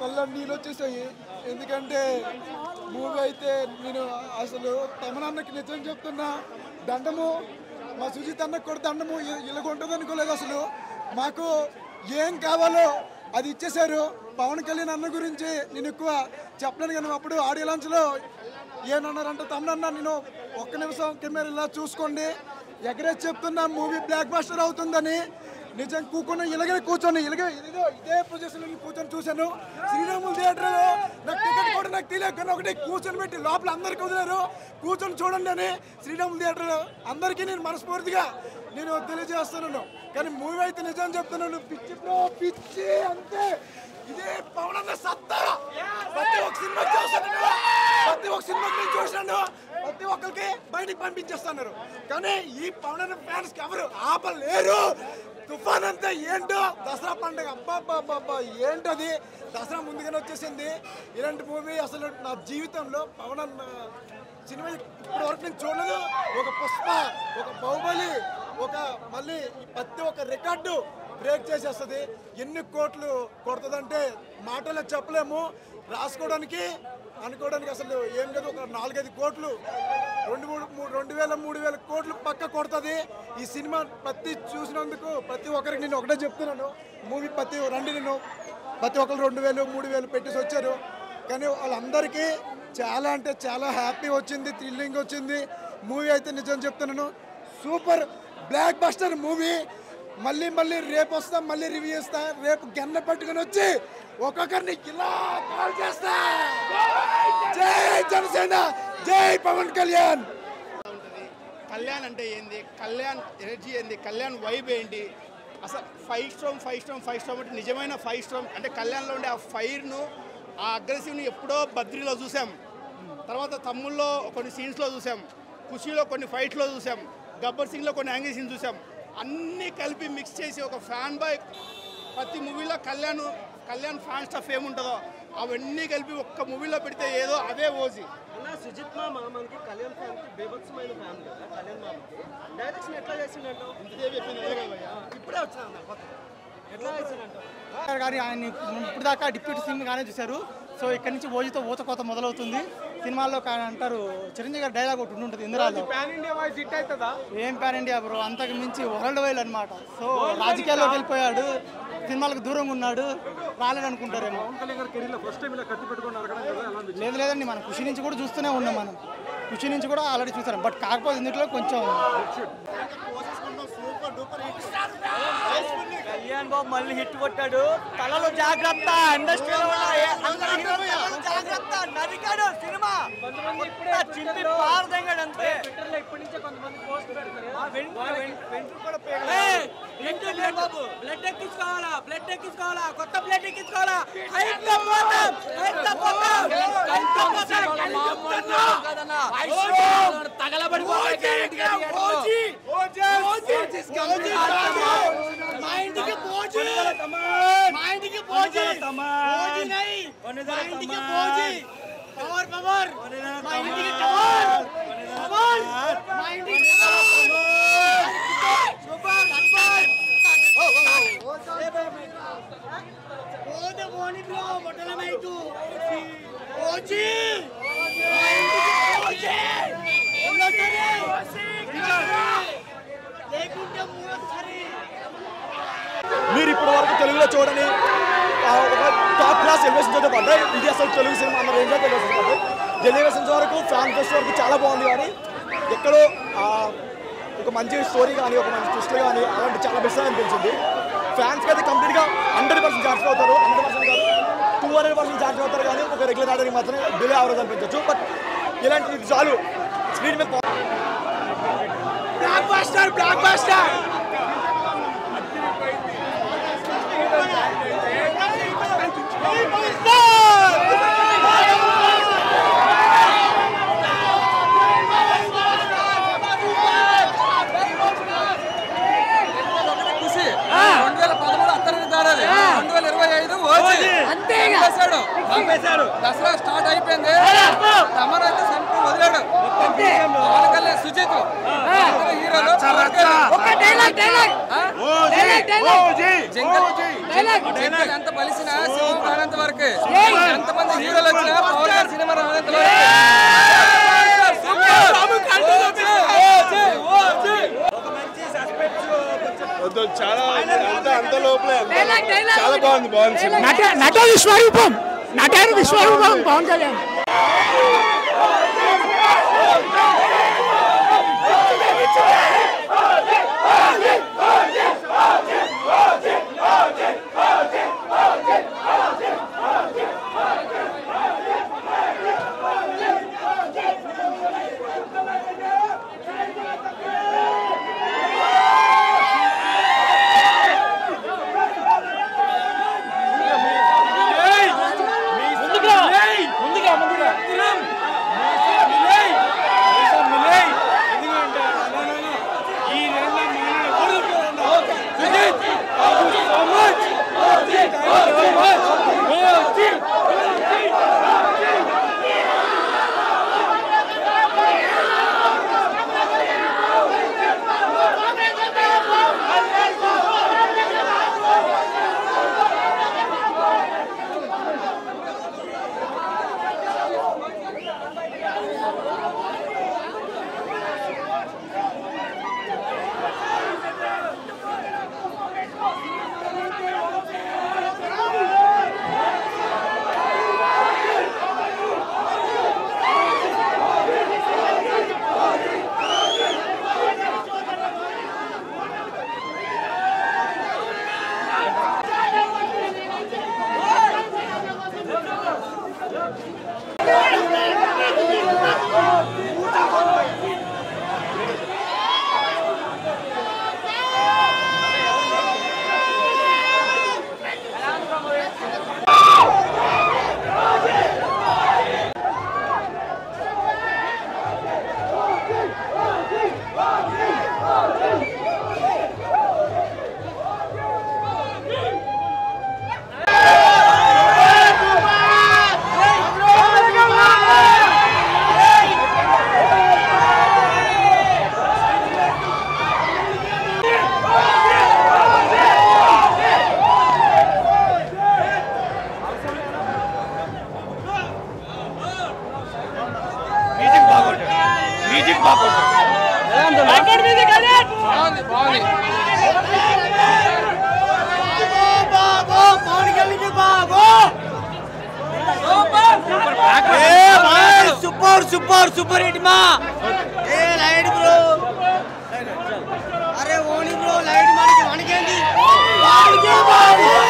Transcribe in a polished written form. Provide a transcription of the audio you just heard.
కళ్ళ నీళ్ళు వచ్చేసాయి. ఎందుకంటే మూవీ అయితే నేను అసలు తమనన్నకి నిజం చెప్తున్నా, దండము మా సుజిత్ అన్నకు కూడా దండము ఇలాగ ఉంటుంది అనుకోలేదు. అసలు మాకు ఏం కావాలో అది ఇచ్చేశారు. పవన్ కళ్యాణ్ అన్న గురించి నేను ఎక్కువ చెప్పలేను, కానీ అప్పుడు ఆడియో లాంచ్లో ఏమన్నారంటే, తమనన్న నేను ఒక్క నిమిషం కెమెరా ఇలా చూసుకోండి, ఎగరేసి చెప్తున్నా మూవీ బ్లాక్ బస్టర్ అవుతుందని. నిజం కూర్చొని ఇలాగే కూర్చొని ఇదే పొజిషన్లో కూర్చొని చూశాను. శ్రీరాములు థియేటర్లో నాకు టికెట్ కూడా నాకు తెలియక ఒకటి కూర్చొని పెట్టి లోపల అందరికీ వదిలేరు, కూర్చొని చూడండి అని శ్రీరాములు థియేటర్లో అందరికీ నేను మనస్ఫూర్తిగా నేను తెలియజేస్తున్నాను. కానీ మూవీ అయితే నిజం చెప్తున్నాను, పిచ్చి పిచ్చి అంతే. ఇదే పవన్ అన్న సత్తా. ప్రతి ఒక్క సినిమా చూసాను, ప్రతి ఒక్క సినిమా నేను చూసాను, ప్రతి ఒక్కరికి బయటికి పంపించేస్తున్నారు. కానీ ఈ పవన్ అన్న ఫ్యాన్స్కి ఎవరు ఆపలేరు. తుఫాన్ అంతా ఏంటో దసరా పండుగ, అబ్బాబ్బాబ్బా ఏంటది, దసరా ముందుగానే వచ్చేసింది. ఇలాంటి మూవీ అసలు నా జీవితంలో పవన్ అన్న సినిమా ఇప్పటి వరకు నేను చూడలేదు. ఒక పుష్ప, ఒక బాహుబలి, ఒక మళ్ళీ ప్రతి ఒక్క రికార్డు బ్రేక్ చేసేస్తుంది. ఎన్ని కోట్లు కొడుతుందంటే మాటలో చెప్పలేము, రాసుకోవడానికి అనుకోవడానికి అసలు ఏం లేదు. ఒక 4-5 కోట్లు, 2,000-3,000 కోట్లు పక్క కొడుతుంది ఈ సినిమా. ప్రతి చూసినందుకు ప్రతి ఒక్కరికి నేను ఒకటే చెప్తున్నాను, మూవీ నేను ప్రతి ఒక్కరు 2,000-3,000 పెట్టేసి వచ్చారు. కానీ వాళ్ళందరికీ చాలా అంటే చాలా హ్యాపీ వచ్చింది, థ్రిల్లింగ్ వచ్చింది. మూవీ అయితే నిజం చెప్తున్నాను, సూపర్ బ్లాక్ బస్టర్ మూవీ. మళ్ళీ రేపు వస్తా, మళ్ళీ రివ్యూ చేస్తా. రేపు గన్న పట్టుకుని వచ్చి ఒక్కొక్కరిని ఇలా కాల్ చేస్తా. జై జనసేన, జై పవన్ కళ్యాణ్. కళ్యాణ్ అంటే ఏంది, కళ్యాణ్ ఎనర్జీ ఏంది, కళ్యాణ్ వైబ్ ఏంటి, అసలు ఫైవ్ స్ట్రోమ్ అంటే నిజమైన 5 స్ట్రోమ్ అంటే కళ్యాణ్లో ఉండే ఆ ఫైర్ను, ఆ అగ్రెసివ్ని ఎప్పుడో బద్రీలో చూసాం, తర్వాత తమ్ముల్లో కొన్ని సీన్స్లో చూసాం, ఖుషీలో కొన్ని ఫైట్లో చూసాం, గబ్బర్ సింగ్లో కొన్ని యాంగిల్ సీన్స్ చూసాం. అన్నీ కలిపి మిక్స్ చేసి ఒక ఫ్యాన్ బాయ్ ప్రతి మూవీలో కళ్యాణ్ ఫ్యాన్ స్టఫ్ ఏముంటుందో అవన్నీ కలిపి ఒక్క మూవీలో పెడితే ఏదో అదే ఓజీ. అన్న సుజిత్ మామ మనకి కళ్యాణ్ ఫ్యాన్కి బేభత్సమైన ఫ్యాన్ కదా. కళ్యాణ్ మామకి డైరెక్షన్ ఎట్లా చేసిందంట? ఇంతసేపు చెప్పింది అదే కదా, ఇప్పుడే వచ్చాను ఎట్లా చేసిందంట కానీ ఆయన ఇప్పుడు దాకా డిప్యూటీ సీఎం గానే చూశారు. సో ఇక్కడ నుంచి ఓజీతో ఊచకోత మొదలవుతుంది. సినిమాల్లో అంటారు చిరంజీవి గారి డైలాగ్ ఒకటి ఉంటుంది ఇందిరాలో, ఏం ప్యాన్ ఇండియా బ్రో, అంతకు మించి వరల్డ్ వైడ్ అనమాట. సో రాజకీయాల్లోకి వెళ్ళిపోయాడు, సినిమాలకు దూరంగా ఉన్నాడు, రాలేదనుకుంటారేమో. లేదండి, మనం ఖుషి నుంచి కూడా చూస్తూనే ఉన్నాం, మనం ఖుషి నుంచి కూడా ఆల్రెడీ చూసాం. బట్ కాకపోతే ఇందులో కొంచెం కళ్యాణ్ బాబు మళ్ళీ హిట్ కొట్టాడు. తలలో జాగ్రత్త, ఇండస్ట్రీలో జాగ్రత్త, నరికాడు సినిమా చింపి పారదెంగాడు అంతే. బాబు బ్లడ్ ఎక్కించుకోవాలా, కొత్త బ్లడ్ ఎక్కించుకోవాలా. మీరు ఇప్పటి వరకు తెలుగులో చూడని ఒక టాప్ క్లాస్ ఎలివేషన్స్ అయితే పడ్డాయి. ఇది అసలు తెలుగు సినిమా అన్న రేంజ్లో ఎలివేషన్స్ పడ్డాయి. ఎలివేషన్స్ వరకు ఫ్యాన్ ఫెస్ట్ వరకు చాలా బాగుంది. కానీ ఎక్కడో ఒక మంచి స్టోరీ కానీ, ఒక మంచి ట్విస్ట్లు కానీ అలాంటి చాలా బెస్ట్ అనిపించింది. ఫ్యాన్స్కి అయితే కంప్లీట్గా 100% చార్జ్ అవుతారు, 100% కాదు 200% చార్జ్ అవుతారు. కానీ ఒక రెగ్యులర్ ఆర్డర్కి మాత్రమే బిలో యావరేజ్ అనిపించవచ్చు. బట్ ఇలాంటి ఇది చాలు స్క్రీన్ మీద బ్లాక్ బస్టర్. దసరా స్టార్ట్ అయిపోయింది, తమన్ అయితే సంపూర్ణ వదిలాడు. సుజిత్ హీరోలు జింకలు ఎంత బలిసినా సింహం రానంత వరకే. ఎంతమంది హీరోలు వచ్చినా పవర్ గారి సినిమా రానంత వరకే. చాలా అంత లోపలే చాలా బాగుంది నట విశ్వరూపం నటారు విశ్వరూపం పవన్ కళ్యాణ్. सुपर हिट मा ए लाइट ब्रो अरे ओनी ब्रो लाइट मार के बाबू